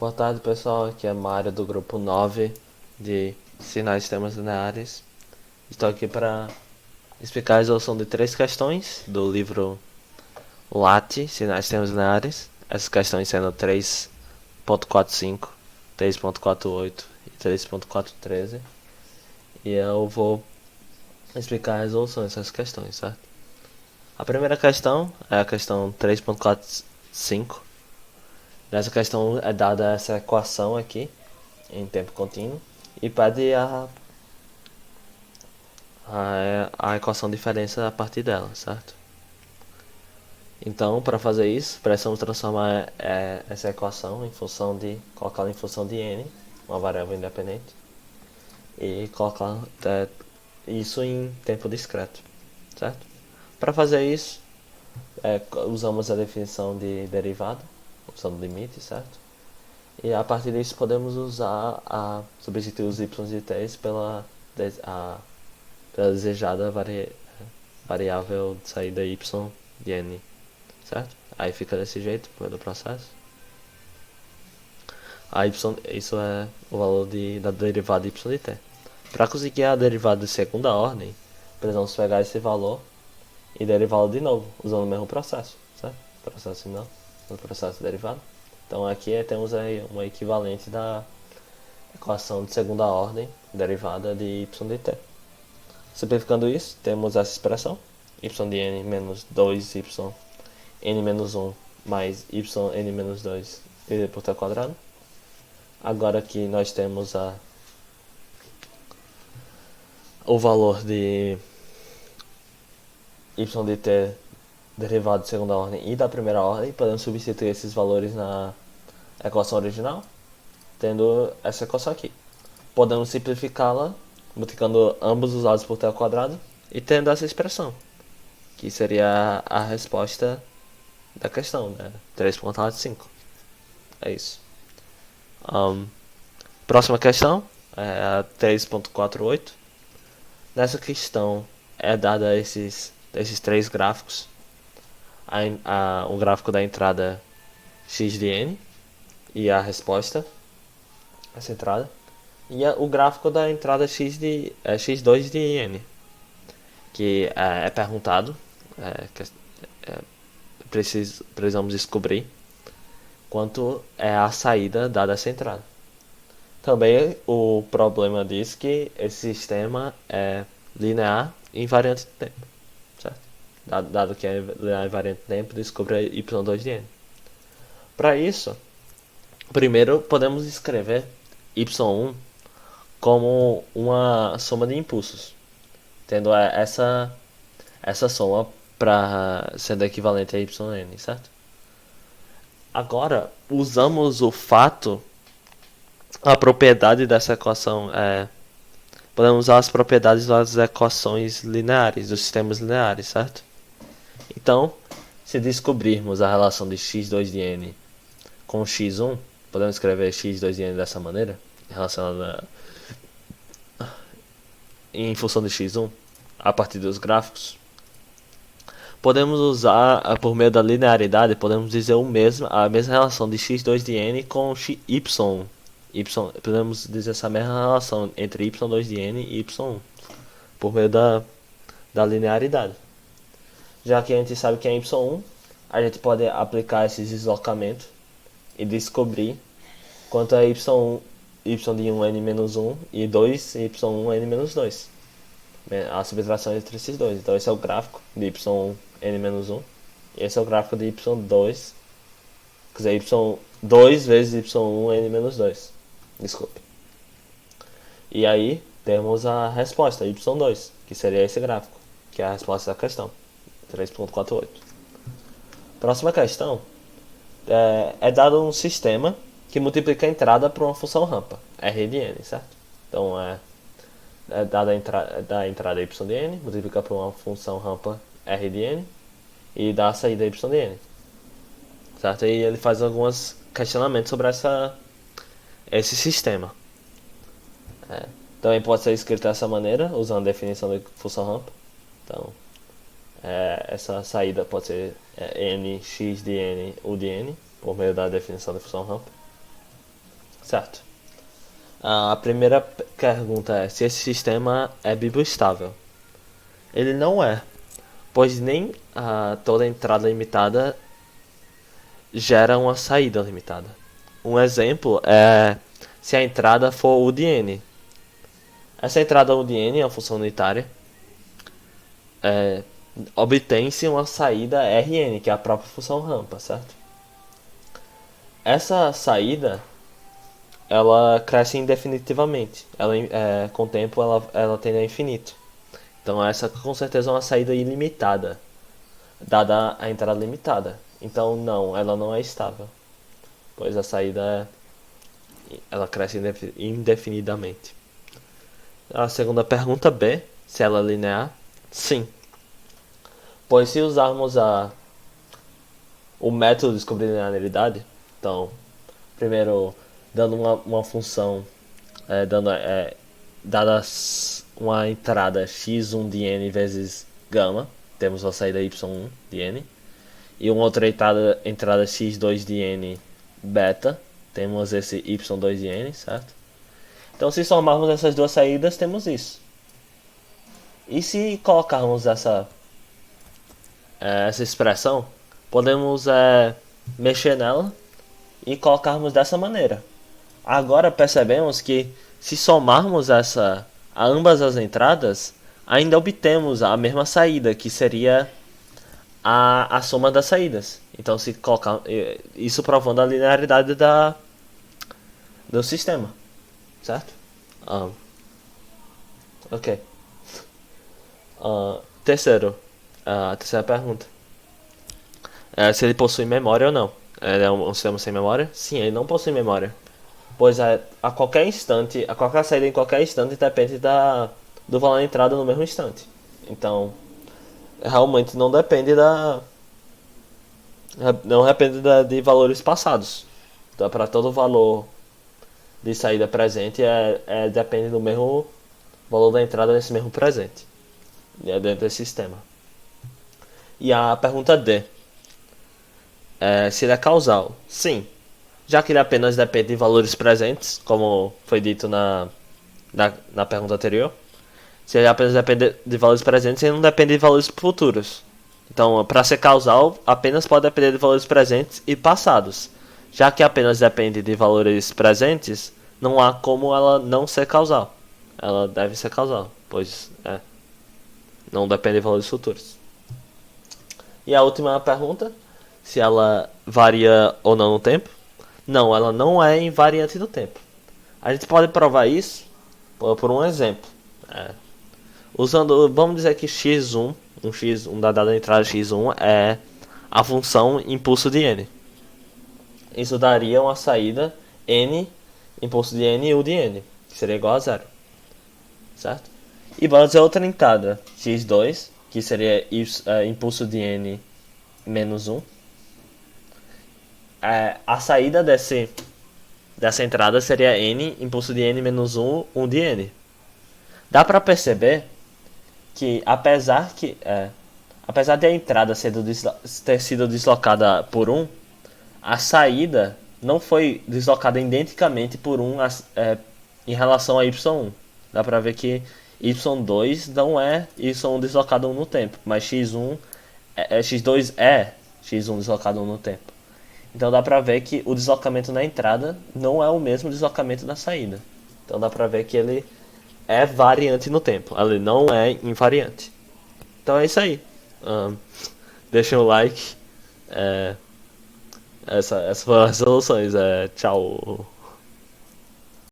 Boa tarde, pessoal. Aqui é Mário do grupo 9 de Sinais e Sistemas Lineares. Estou aqui para explicar a resolução de três questões do livro LATE, Sinais e Sistemas Lineares. Essas questões sendo 3.45, 3.48 e 3.413. E eu vou explicar a resolução dessas questões, certo? A primeira questão é a questão 3.45. Nessa questão é dada essa equação aqui, em tempo contínuo, e pede a equação de diferença a partir dela, certo? Então, para fazer isso, precisamos transformar essa equação colocá-la em função de n, uma variável independente, e colocar isso em tempo discreto, certo? Para fazer isso, usamos a definição de derivada, usando limite, certo? E a partir disso podemos substituir os y e t pela desejada variável de saída y de n, certo? Aí fica desse jeito pelo processo. Isso é o valor da derivada y de t. Para conseguir a derivada de segunda ordem, precisamos pegar esse valor e derivá-lo de novo, usando o mesmo processo, certo? Processo não, o processo de derivada. Então aqui temos aí uma equivalente da equação de segunda ordem, derivada de y de t. Simplificando isso, temos essa expressão, y de n menos 2y n menos 1 mais y n menos 2 dividido por t quadrado. Agora aqui nós temos o valor de y de t derivado de segunda ordem e da primeira ordem. Podemos substituir esses valores na equação original, tendo essa equação aqui. Podemos simplificá-la multiplicando ambos os lados por t ao quadrado e tendo essa expressão, que seria a resposta da questão, né? 3.5. É isso. Próxima questão é a 3.48. Nessa questão é dada esses três gráficos. O gráfico da entrada x de n e a resposta, essa entrada, e o gráfico da entrada x2 de n, que é perguntado, precisamos descobrir quanto é a saída dada essa entrada. Também o problema diz que esse sistema é linear e invariante de tempo, certo? Dado que é linear e invariante de tempo, descubra y2 de n. Para isso, primeiro podemos escrever y1 como uma soma de impulsos, tendo essa soma sendo equivalente a yn, certo? Agora, usamos a propriedade dessa equação, podemos usar as propriedades das equações lineares, dos sistemas lineares, certo? Então, se descobrirmos a relação de x2 de n com x1, podemos escrever x2 de n dessa maneira, relacionada em função de x1, a partir dos gráficos. Podemos usar, por meio da linearidade, podemos dizer a mesma relação de x2 de n com y1. Podemos dizer essa mesma relação entre y2 de n e y1, por meio da linearidade. Já que a gente sabe que é y1, a gente pode aplicar esses deslocamentos e descobrir quanto é y1 de 1 n menos 1 e 2 y1 n menos 2. A subtração entre esses dois. Então esse é o gráfico de y1 n menos 1 e esse é o gráfico de y2, quer dizer, y2 vezes y1 n menos 2. Desculpe. E aí temos a resposta, y2, que seria esse gráfico, que é a resposta da questão 3.48. Próxima questão é dado um sistema que multiplica a entrada por uma função rampa, r de n, certo? Então dada a entrada y de n, multiplica por uma função rampa r de n e dá a saída y de n, certo? E ele faz alguns questionamentos sobre esse sistema. Também pode ser escrito dessa maneira, usando a definição de função rampa. Então, essa saída pode ser n x de n u de n, por meio da definição da função rampa. certo? A primeira pergunta é se esse sistema é biboestável. Ele não é, pois nem toda entrada limitada gera uma saída limitada. Um exemplo é se a entrada for UDN. Essa entrada UDN é uma função unitária. Obtém-se uma saída Rn, que é a própria função rampa, certo? Essa saída ela cresce indefinitivamente. Com o tempo ela tende a infinito. Então essa com certeza é uma saída ilimitada, dada a entrada limitada. Então não, ela não é estável, pois a saída ela cresce indefinidamente. A segunda pergunta B, se ela é linear, sim. Pois se usarmos o método de descobrir linearidade, então, primeiro, dando uma função, dada uma entrada x1 de n vezes gama, temos a saída y1 de n, e uma outra entrada x2 de n beta, temos esse y2 de n, certo? Então, se somarmos essas duas saídas, temos isso. E se colocarmos essa expressão, podemos mexer nela e colocarmos dessa maneira. Agora percebemos que se somarmos a ambas as entradas, ainda obtemos a mesma saída, que seria a soma das saídas. Então, se colocar isso provando a linearidade do sistema, certo? Ok. Terceiro, a terceira pergunta. Se ele possui memória ou não. Ele é um sistema sem memória? Sim, ele não possui memória. Pois a qualquer instante, a qualquer saída em qualquer instante depende do valor da entrada no mesmo instante. Então, realmente não depende de valores passados. Então, para todo valor de saída presente, depende do mesmo valor da entrada nesse mesmo presente. Dentro desse sistema. E a pergunta D. Se ele é causal? Sim. Já que ele apenas depende de valores presentes, como foi dito na pergunta anterior. Se ele apenas depende de valores presentes, ele não depende de valores futuros. Então, para ser causal, apenas pode depender de valores presentes e passados. Já que apenas depende de valores presentes, não há como ela não ser causal. Ela deve ser causal, pois não depende de valores futuros. E a última pergunta, se ela varia ou não no tempo. Não, ela não é invariante no tempo. A gente pode provar isso por um exemplo. Vamos dizer que x1, da dada entrada x1 é a função impulso de n. Isso daria uma saída n, impulso de n e u de n, que seria igual a zero. Certo? E bora dizer outra entrada, x2, que seria impulso de n menos 1. A saída dessa entrada seria n, impulso de n menos 1, 1 de n. Dá pra perceber que apesar de a entrada ter sido deslocada por 1, a saída não foi deslocada identicamente por 1 em relação a y1. Dá pra ver que y2 não é y1 deslocado 1 no tempo, mas x2 é x1 deslocado 1 no tempo. Então dá pra ver que o deslocamento na entrada não é o mesmo deslocamento na saída. Então dá pra ver que ele é variante no tempo, ele não é invariante. Então é isso aí. Deixem o like. Essas foram as soluções. Tchau.